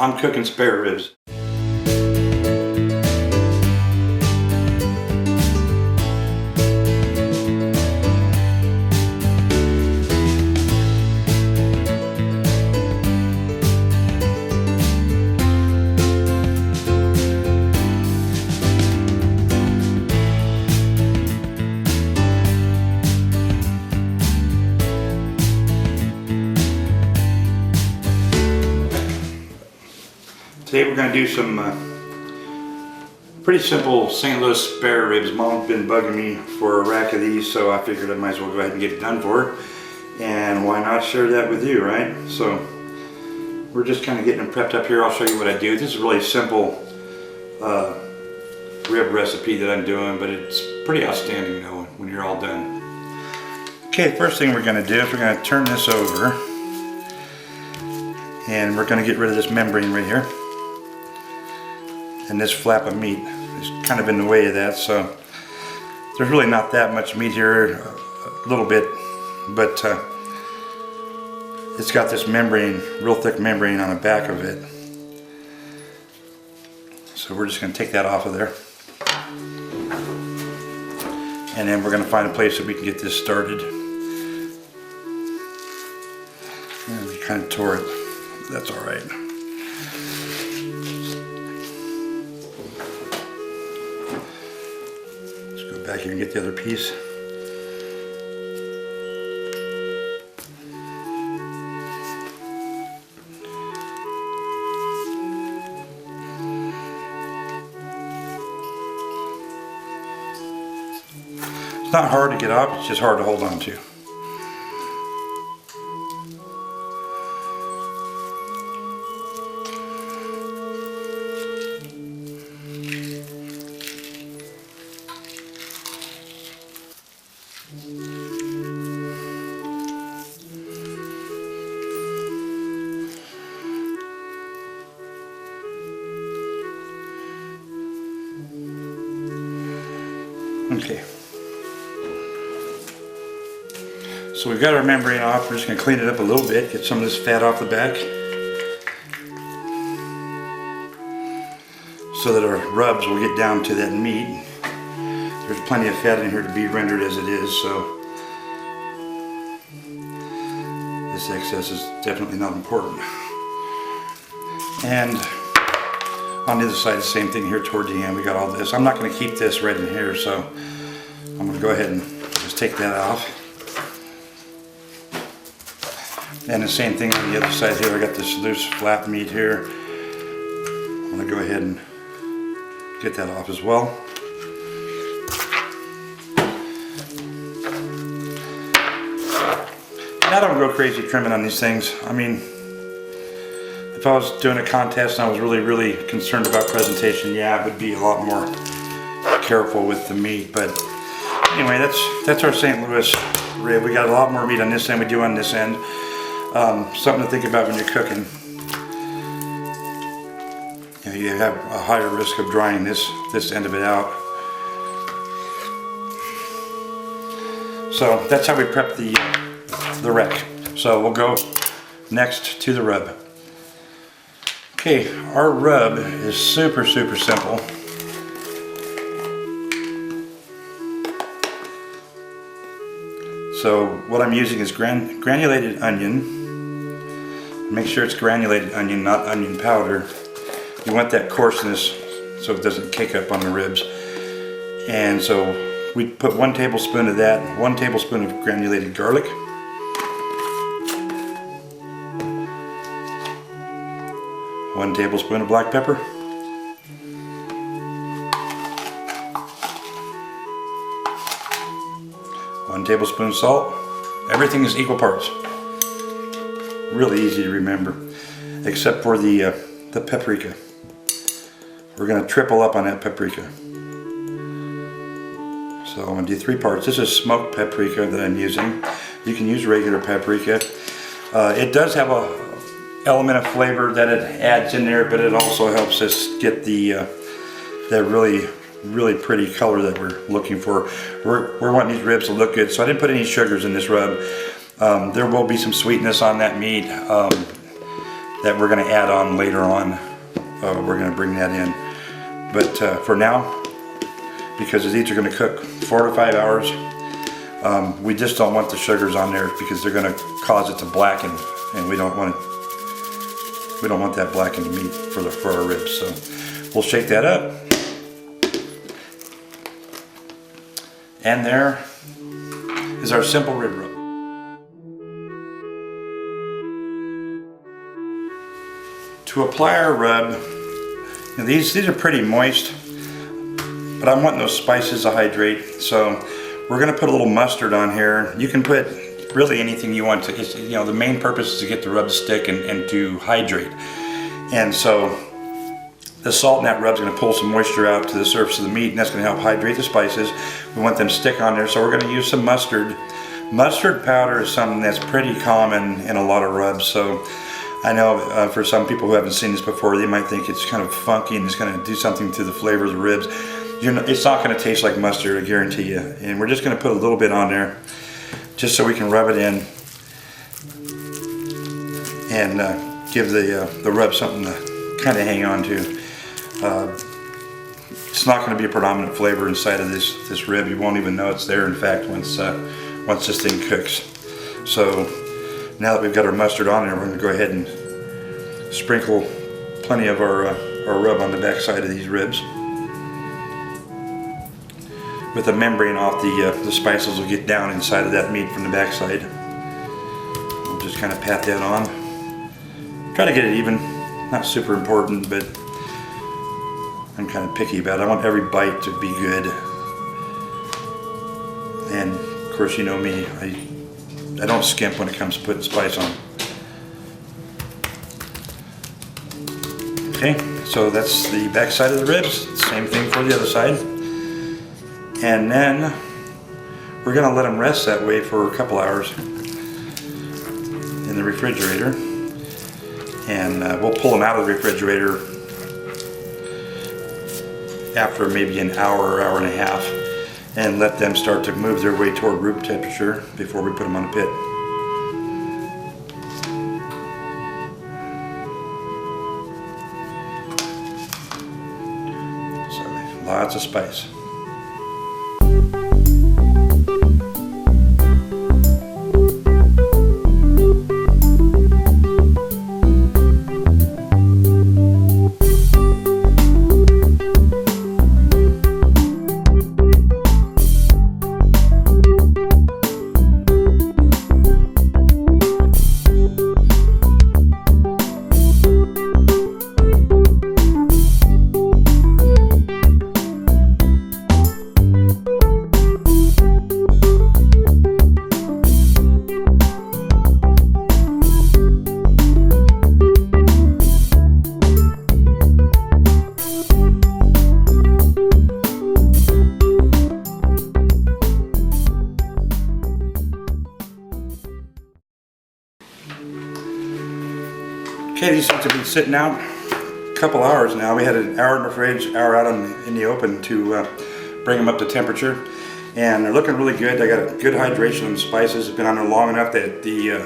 I'm cooking spare ribs. Today we're going to do some pretty simple St. Louis spare ribs. Mom's been bugging me for a rack of these, so I figured I might as well go ahead and get it done for her. And why not share that with you, right? So we're just kind of getting them prepped up here. I'll show you what I do. This is a really simple rib recipe that I'm doing, but it's pretty outstanding though when you're all done. Okay, first thing we're going to do is we're going to turn this over, and we're going to get rid of this membrane right here. And this flap of meat is kind of in the way of that, so there's really not that much meat here, a little bit, but it's got this membrane, real thick membrane on the back of it. So we're just going to take that off of there. And then we're going to find a place that we can get this started. And we kind of tore it, that's alright. Back here and get the other piece. It's not hard to get off, it's just hard to hold on to. Okay, so we've got our membrane off. We're just going to clean it up a little bit, get some of this fat off the back, so that our rubs will get down to that meat. There's plenty of fat in here to be rendered as it is, so this excess is definitely not important. And on the other side, the same thing here toward the end. We got all this. I'm not going to keep this right in here, so I'm going to go ahead and just take that off. And the same thing on the other side here. I got this loose flap meat here. I'm going to go ahead and get that off as well. And I don't go crazy trimming on these things. I mean, if I was doing a contest and I was really concerned about presentation, yeah, I would be a lot more careful with the meat. But anyway, that's our St. Louis rib. We got a lot more meat on this end we do on this end. Something to think about when you're cooking. You know, you have a higher risk of drying this end of it out. So that's how we prep the rack. So we'll go next to the rub. Okay, our rub is super simple. So what I'm using is granulated onion. Make sure it's granulated onion, not onion powder. You want that coarseness so it doesn't cake up on the ribs. And so we put 1 tablespoon of that, 1 tablespoon of granulated garlic. 1 tablespoon of black pepper. 1 tablespoon of salt. Everything is equal parts. Really easy to remember, except for the paprika. We're going to triple up on that paprika. So I'm going to do 3 parts. This is smoked paprika that I'm using. You can use regular paprika. It does have a element of flavor that it adds in there, but it also helps us get that really pretty color that we're looking for. We're wanting these ribs to look good, so I didn't put any sugars in this rub. There will be some sweetness on that meat, that we're going to add on later on. We're going to bring that in. But for now, because these are going to cook 4 to 5 hours, we just don't want the sugars on there because they're going to cause it to blacken, and we don't want that blackened meat for our ribs. So we'll shake that up. And there is our simple rib rub. To apply our rub, these are pretty moist, but I'm wanting those spices to hydrate. So we're going to put a little mustard on here. You can put really anything you want to. The main purpose is to get the rub to stick and to hydrate. And so the salt in that rub is going to pull some moisture out to the surface of the meat, and that's going to help hydrate the spices. We want them to stick on there, so we're going to use some mustard. Mustard powder is something that's pretty common in a lot of rubs. So I know for some people who haven't seen this before, they might think it's kind of funky and it's going to do something to the flavor of the ribs. It's not going to taste like mustard, I guarantee you. And we're just going to put a little bit on there, just so we can rub it in and give the rub something to kind of hang on to. It's not going to be a predominant flavor inside of this rib. You won't even know it's there, in fact, once this thing cooks. So now that we've got our mustard on there, we're going to go ahead and sprinkle plenty of our rub on the back side of these ribs. With the membrane off, the spices will get down inside of that meat from the back side. We'll just kind of pat that on. Try to get it even. Not super important, but I'm kind of picky about it. I want every bite to be good. And of course, you know me, I don't skimp when it comes to putting spice on. Okay, so that's the back side of the ribs. Same thing for the other side. And then we're going to let them rest that way for a couple hours in the refrigerator. And we'll pull them out of the refrigerator after maybe an hour, hour and a half, and let them start to move their way toward room temperature before we put them on the pit. So lots of spice. Okay, these things have been sitting out a couple hours now. We had an hour in the fridge, hour out in the open to bring them up to temperature. And they're looking really good. They got a good hydration on the spices. It's been on there long enough that the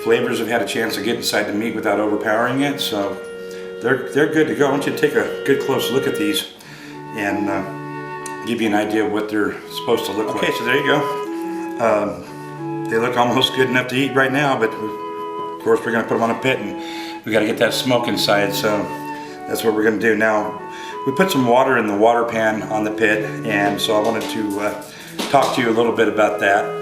flavors have had a chance to get inside the meat without overpowering it. So they're good to go. I want you to take a good close look at these and give you an idea of what they're supposed to look like. Okay, so there you go. They look almost good enough to eat right now, but of course we're going to put them on a pit and we got to get that smoke inside, so that's what we're going to do. Now, we put some water in the water pan on the pit, and so I wanted to talk to you a little bit about that.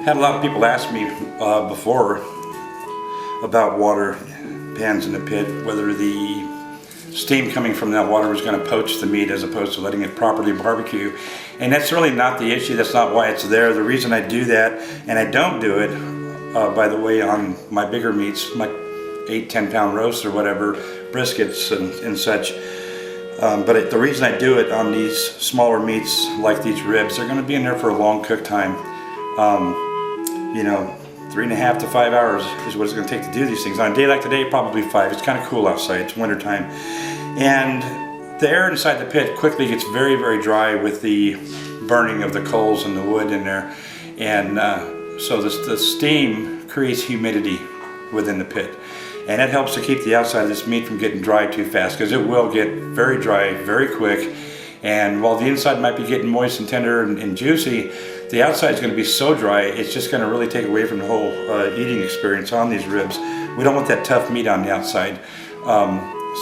Had a lot of people ask me before about water pans in the pit, whether the steam coming from that water was going to poach the meat as opposed to letting it properly barbecue. And that's really not the issue. That's not why it's there. The reason I do that, and I don't do it, by the way, on my bigger meats, my 8-10 pound roasts or whatever, briskets and such. But the reason I do it on these smaller meats like these ribs, they're going to be in there for a long cook time. You know, 3.5 to 5 hours is what it's going to take to do these things. On a day like today, probably 5. It's kind of cool outside. It's winter time, and the air inside the pit quickly gets very, very dry with the burning of the coals and the wood in there, and so the steam creates humidity within the pit, and it helps to keep the outside of this meat from getting dry too fast, because it will get very dry very quick. And while the inside might be getting moist and tender and juicy, the outside is going to be so dry it's just going to really take away from the whole eating experience on these ribs. We don't want that tough meat on the outside.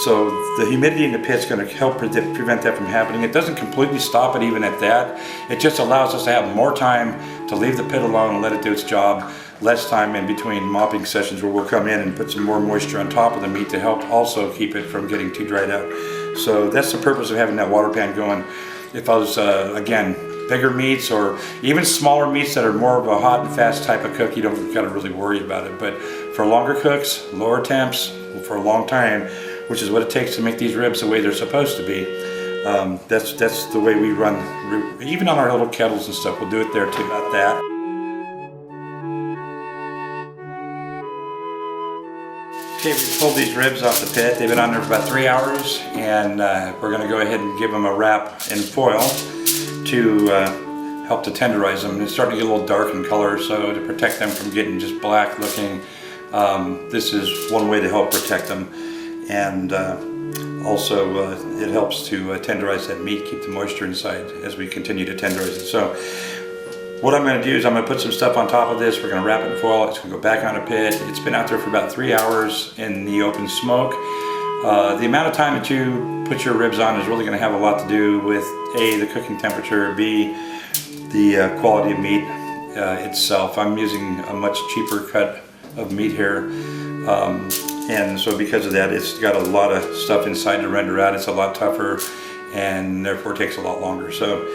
So the humidity in the pit is going to help prevent that from happening. It doesn't completely stop it even at that. It just allows us to have more time to leave the pit alone and let it do its job. Less time in between mopping sessions where we'll come in and put some more moisture on top of the meat to help also keep it from getting too dried out. So that's the purpose of having that water pan going. If I was, again, bigger meats or even smaller meats that are more of a hot and fast type of cook, you don't got to really worry about it. But for longer cooks, lower temps, for a long time, which is what it takes to make these ribs the way they're supposed to be. That's the way we run, even on our little kettles and stuff. We'll do it there too, about that. Okay, we pulled these ribs off the pit. They've been on there for about 3 hours, and we're going to go ahead and give them a wrap in foil to help to tenderize them. It's starting to get a little dark in color, so to protect them from getting just black looking, this is one way to help protect them. And also it helps to tenderize that meat, keep the moisture inside as we continue to tenderize it. So what I'm going to do is I'm going to put some stuff on top of this. We're going to wrap it in foil. It's going to go back on a pit. It's been out there for about 3 hours in the open smoke. The amount of time that you put your ribs on is really going to have a lot to do with A, the cooking temperature, B, the quality of meat itself. I'm using a much cheaper cut of meat here. And so because of that, it's got a lot of stuff inside to render out. It's a lot tougher, and therefore takes a lot longer. So,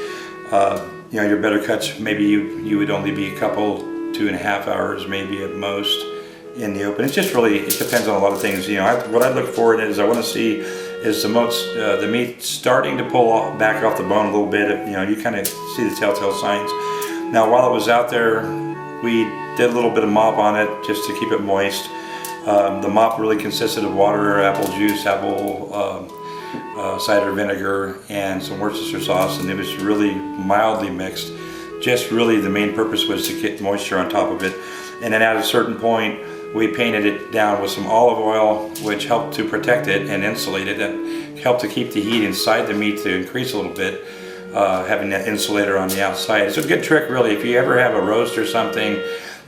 you know, your better cuts, maybe you would only be a couple, 2.5 hours, maybe at most, in the open. It's just really, it depends on a lot of things. You know, what I look for is I want to see is the meat starting to pull back off the bone a little bit. You know, you kind of see the telltale signs. Now, while it was out there, we did a little bit of mop on it just to keep it moist. The mop really consisted of water, apple juice, apple cider vinegar, and some Worcestershire sauce, and it was really mildly mixed. Just really the main purpose was to get moisture on top of it. And then at a certain point, we painted it down with some olive oil, which helped to protect it and insulate it, and helped to keep the heat inside the meat to increase a little bit, having that insulator on the outside. It's a good trick, really. If you ever have a roast or something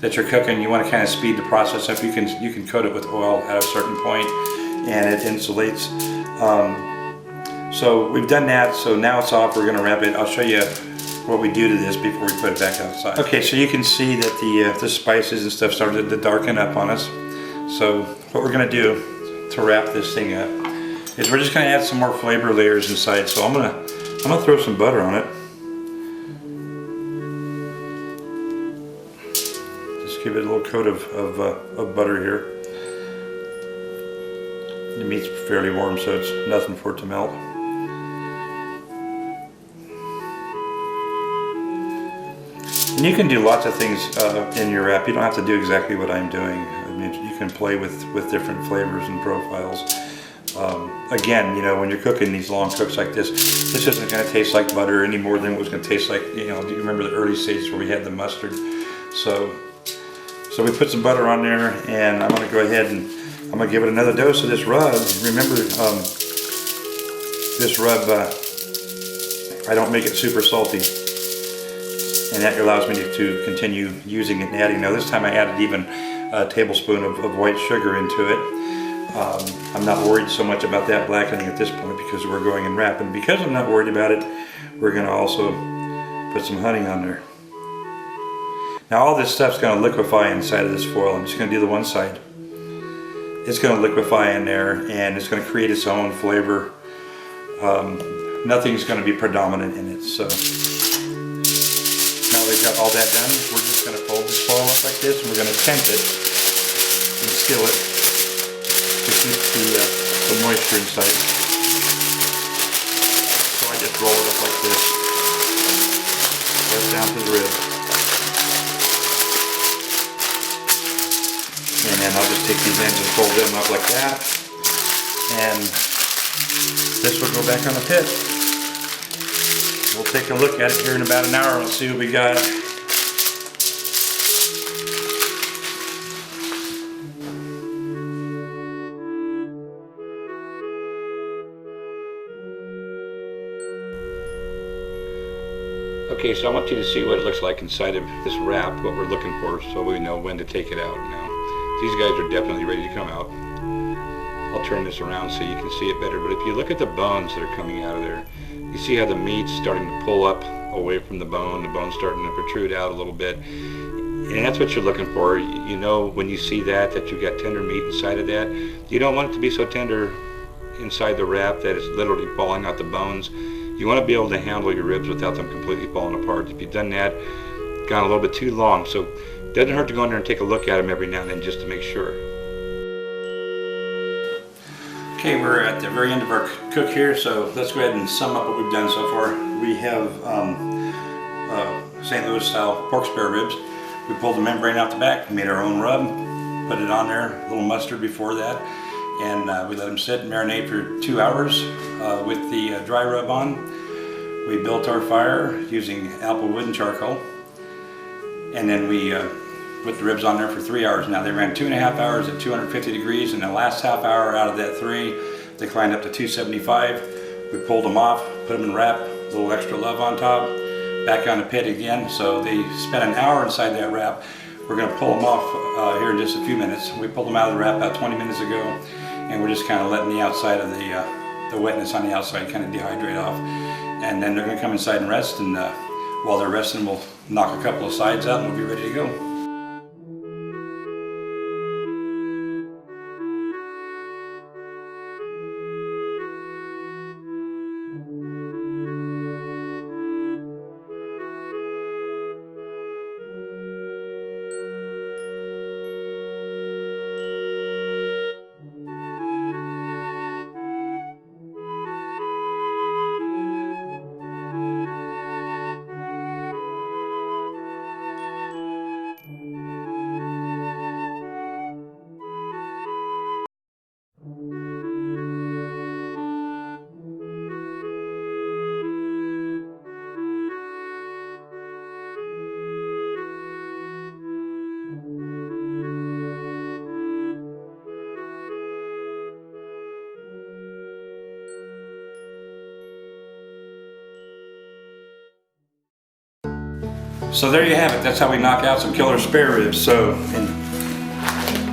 that you're cooking, you want to kind of speed the process up. You can coat it with oil at a certain point, and it insulates. So we've done that. So now it's off. We're going to wrap it. I'll show you what we do to this before we put it back outside. Okay, so you can see that the spices and stuff started to darken up on us. So what we're going to do to wrap this thing up is we're just going to add some more flavor layers inside. So I'm gonna throw some butter on it. Give it a little coat of butter here. The meat's fairly warm, so it's nothing for it to melt. And you can do lots of things in your wrap. You don't have to do exactly what I'm doing. I mean, you can play with different flavors and profiles. Again, you know, when you're cooking these long cooks like this isn't going to taste like butter any more than it was going to taste like, you know, do you remember the early stages where we had the mustard? So we put some butter on there, and I'm going to go ahead and I'm going to give it another dose of this rub. Remember, this rub, I don't make it super salty, and that allows me to continue using it and adding. Now this time I added even a tablespoon of white sugar into it. I'm not worried so much about that blackening at this point because we're going and wrapping. Because I'm not worried about it, we're going to also put some honey on there. Now all this stuff's going to liquefy inside of this foil. I'm just going to do the one side. It's going to liquefy in there, and it's going to create its own flavor. Nothing's going to be predominant in it. So now we've got all that done, we're just going to fold this foil up like this, and we're going to tent it and seal it to keep the the moisture inside. So I just roll it up like this, right down to the rib. And then I'll just take these ends and fold them up like that. And this will go back on the pit. We'll take a look at it here in about an hour and see what we got. Okay, so I want you to see what it looks like inside of this wrap, what we're looking for, so we know when to take it out. Now, these guys are definitely ready to come out. I'll turn this around so you can see it better, but if you look at the bones that are coming out of there, you see how the meat's starting to pull up away from the bone's starting to protrude out a little bit. And that's what you're looking for. You know when you see that you've got tender meat inside of that. You don't want it to be so tender inside the wrap that it's literally falling out the bones. You want to be able to handle your ribs without them completely falling apart. If you've done that, gone a little bit too long. So it doesn't hurt to go in there and take a look at them every now and then just to make sure. Okay, we're at the very end of our cook here, so let's go ahead and sum up what we've done so far. We have St. Louis style pork spare ribs. We pulled the membrane out the back, made our own rub, put it on there, a little mustard before that, and we let them sit and marinate for 2 hours with the dry rub on. We built our fire using apple wood and charcoal, and then we put the ribs on there for 3 hours. Now they ran 2.5 hours at 250 degrees, and the last half hour out of that 3, they climbed up to 275. We pulled them off, put them in wrap, a little extra love on top, back on the pit again. So they spent an hour inside that wrap. We're going to pull them off here in just a few minutes. We pulled them out of the wrap about 20 minutes ago, and we're just kind of letting the outside of the wetness on the outside kind of dehydrate off. And then they're going to come inside and rest, and while they're resting, we'll knock a couple of sides out and we'll be ready to go. So there you have it. That's how we knock out some killer spare ribs. So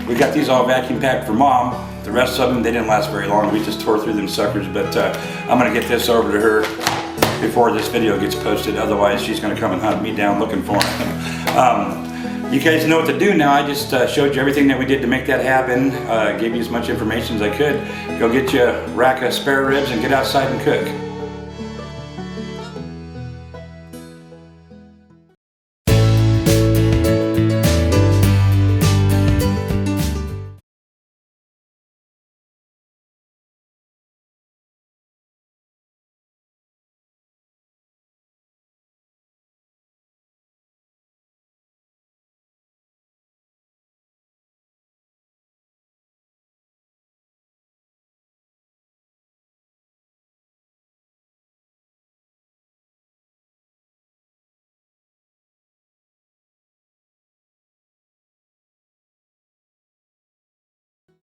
we got these all vacuum packed for Mom. The rest of them, they didn't last very long. We just tore through them suckers. But I'm gonna get this over to her before this video gets posted. Otherwise, she's gonna come and hunt me down looking for them. You guys know what to do now. I just showed you everything that we did to make that happen. Gave you as much information as I could. Go get you a rack of spare ribs and get outside and cook.